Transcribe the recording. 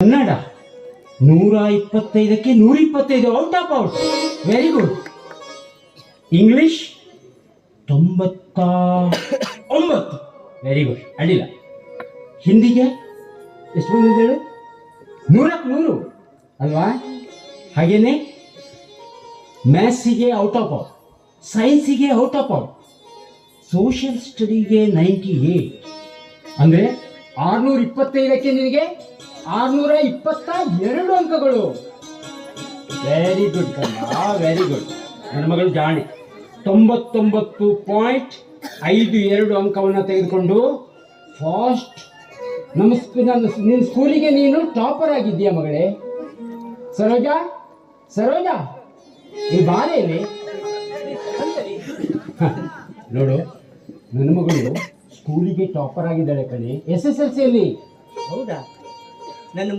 ಕನ್ನಡ 125ಕ್ಕೆ 125 out of out. Very good. English 99. Very good, ಅಡ್ಡಿಲ್ಲ. ಹಿಂದಿಗೆ ಎಷ್ಟು ಬಂದಿದ್ದೇಳು? 100ಕ್ಕೆ 100 ಅಲ್ವಾ? ಹಾಗೇನೆ ಮ್ಯಾಥ್ಸಿಗೆ ಔಟ್ ಆಫ್ ಔಟ್, ಸೈನ್ಸಿಗೆ ಔಟ್ ಆಫ್ ಔಟ್, ಸೋಷಿಯಲ್ ಸ್ಟಡಿಗೆ 98. ಅಂದರೆ 625ಕ್ಕೆ ನಿನಗೆ 622 ಅಂಕಗಳು. Very good Kannada, very good. ನನ್ನ ಮಗಳು ಜಾಣೆ. 99.52 ಅಂಕವನ್ನು ತೆಗೆದುಕೊಂಡು ಫಾಸ್ಟ್ ನಿನ್ನ ಸ್ಕೂಲಿಗೆ ನೀನು ಟಾಪರ್ ಆಗಿದ್ದೀಯ ಮಗಳೇ. ಸರೋಜಾ, ಸರೋಜಾ ಈ ಬಾರೇನೆ ನೋಡು, ನನ್ನ ಮಗಳು ಸ್ಕೂಲಿಗೆ ಟಾಪರ್ ಆಗಿದ್ದಾಳೆ ಕಣೆ, SSLC ಅಲ್ಲಿ. ಹೌದಾ? ನನ್ನ